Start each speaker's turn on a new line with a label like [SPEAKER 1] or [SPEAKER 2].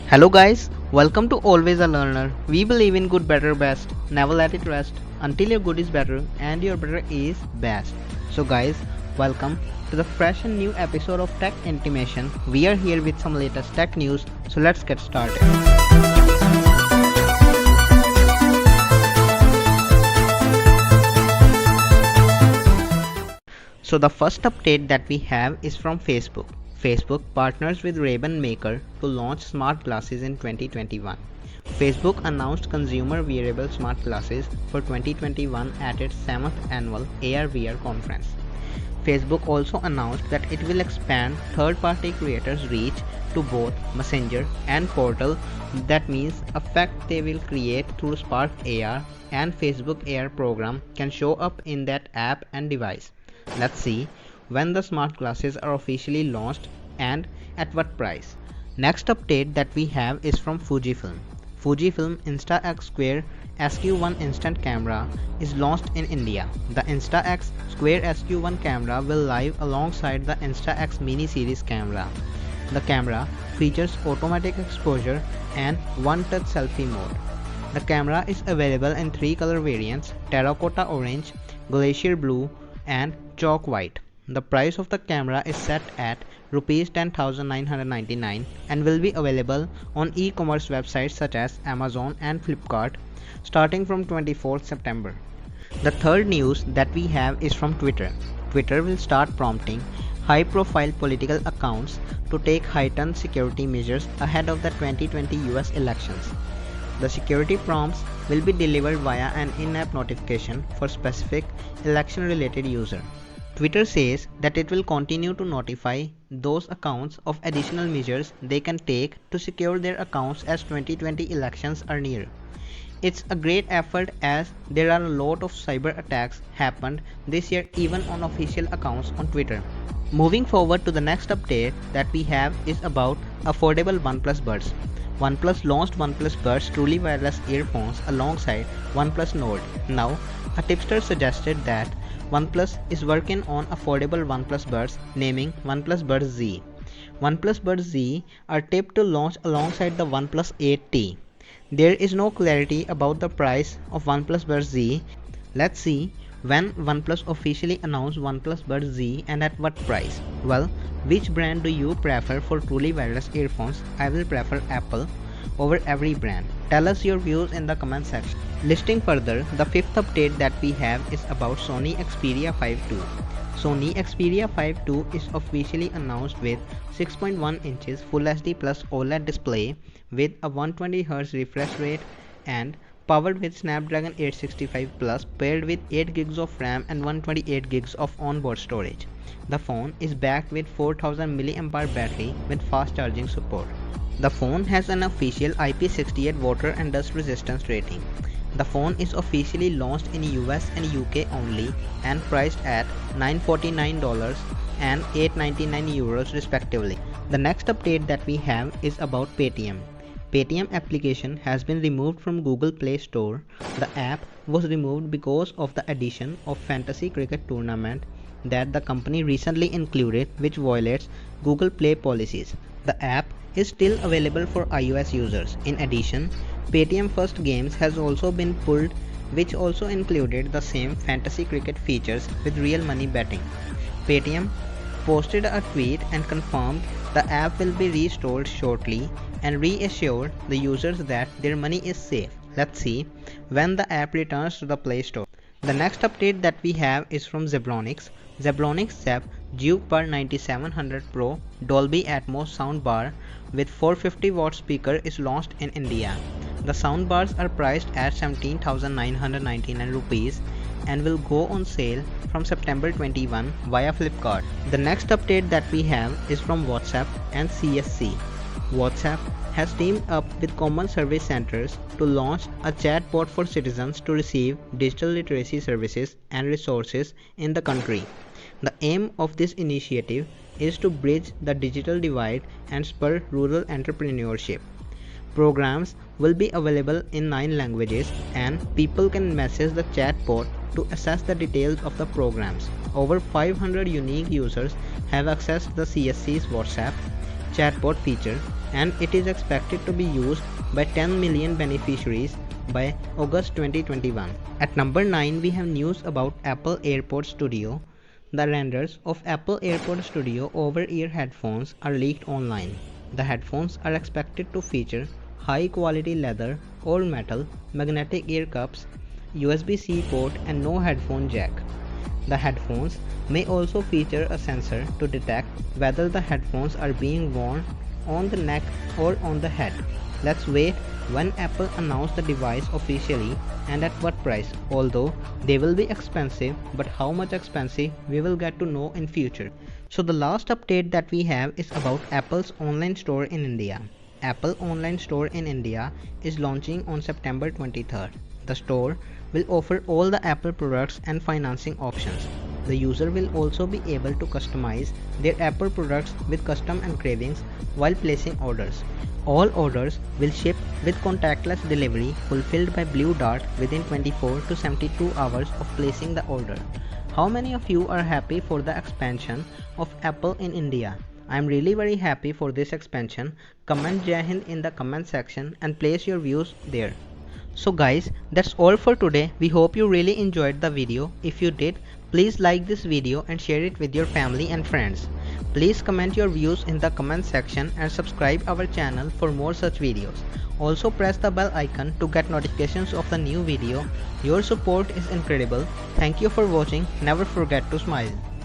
[SPEAKER 1] Hello guys, welcome to Always a Learner. We believe in good, better, best. Never let it rest until your good is better and your better is best. So guys, welcome to the fresh and new episode of Tech Intimation. We are here with some latest tech news, so let's get started. So the first update that we have is from Facebook. Facebook partners with Ray-Ban Maker to launch smart glasses in 2021. Facebook announced consumer wearable smart glasses for 2021 at its 7th annual AR/VR conference. Facebook also announced that it will expand third-party creators' reach to both Messenger and Portal. That means effect they will create through Spark AR and Facebook AR program can show up in that app and device. Let's see when the smart glasses are officially launched and at what price. Next update that we have is from Fujifilm. Fujifilm Insta-X Square SQ1 instant camera is launched in India. The Insta-X Square SQ1 camera will live alongside the Insta-X mini series camera. The camera features automatic exposure and one-touch selfie mode. The camera is available in 3 color variants: terracotta orange, glacier blue, and chalk white. The price of the camera is set at Rs 10,999 and will be available on e-commerce websites such as Amazon and Flipkart starting from 24th September. The third news that we have is from Twitter. Twitter will start prompting high-profile political accounts to take heightened security measures ahead of the 2020 US elections. The security prompts will be delivered via an in-app notification for specific election-related user. Twitter says that it will continue to notify those accounts of additional measures they can take to secure their accounts as 2020 elections are near. It's a great effort as there are a lot of cyber attacks happened this year even on official accounts on Twitter. Moving forward to the next update that we have is about affordable OnePlus Buds. OnePlus launched OnePlus Buds truly wireless earphones alongside OnePlus Nord. Now, a tipster suggested that OnePlus is working on affordable OnePlus Buds, naming OnePlus Buds Z. OnePlus Buds Z are tipped to launch alongside the OnePlus 8T. There is no clarity about the price of OnePlus Buds Z. Let's see when OnePlus officially announced OnePlus Buds Z and at what price. Well, which brand do you prefer for truly wireless earphones? I will prefer Apple over every brand. Tell us your views in the comment section. Listing further, the fifth update that we have is about Sony Xperia 5 II. Sony Xperia 5 II is officially announced with 6.1 inches Full HD Plus OLED display with a 120Hz refresh rate and powered with Snapdragon 865 Plus paired with 8 GB of RAM and 128 GB of onboard storage. The phone is backed with 4000 mAh battery with fast charging support. The phone has an official IP68 water and dust resistance rating. The phone is officially launched in US and UK only and priced at $949 and €899 respectively. The next update that we have is about Paytm. Paytm application has been removed from Google Play Store. The app was removed because of the addition of Fantasy Cricket Tournament that the company recently included, which violates Google Play policies. The app is still available for iOS users. In addition, Paytm First Games has also been pulled, which also included the same fantasy cricket features with real money betting. Paytm posted a tweet and confirmed the app will be restored shortly and reassured the users that their money is safe. Let's see when the app returns to the Play Store. The next update that we have is from Zebronics. Zebronics ZEB Duke Bar 9700 Pro Dolby Atmos soundbar with 450 watt speaker is launched in India. The soundbars are priced at 17,999 rupees and will go on sale from September 21 via Flipkart. The next update that we have is from WhatsApp and CSC. WhatsApp has teamed up with common service centers to launch a chatbot for citizens to receive digital literacy services and resources in the country. The aim of this initiative is to bridge the digital divide and spur rural entrepreneurship. Programs will be available in 9 languages and people can message the chatbot to assess the details of the programs. Over 500 unique users have accessed the CSC's WhatsApp chatbot feature, and it is expected to be used by 10 million beneficiaries by August 2021. At number 9, we have news about Apple AirPods Studio. The renders of Apple AirPods Studio over-ear headphones are leaked online. The headphones are expected to feature high-quality leather or metal, magnetic ear cups, USB-C port, and no headphone jack. The headphones may also feature a sensor to detect whether the headphones are being worn on the neck or on the head. Let's wait when Apple announce the device officially and at what price. Although they will be expensive, but how much expensive we will get to know in future. So the last update that we have is about Apple's online store in India. Apple online store in India is launching on September 23rd. The store will offer all the Apple products and financing options. The user will also be able to customize their Apple products with custom engravings while placing orders. All orders will ship with contactless delivery fulfilled by Blue Dart within 24 to 72 hours of placing the order. How many of you are happy for the expansion of Apple in India? I am really very happy for this expansion. Comment Jai Hind in the comment section and place your views there. So guys, that's all for today. We hope you really enjoyed the video. If you did, please like this video and share it with your family and friends. Please comment your views in the comment section and subscribe our channel for more such videos. Also press the bell icon to get notifications of the new video. Your support is incredible. Thank you for watching. Never forget to smile.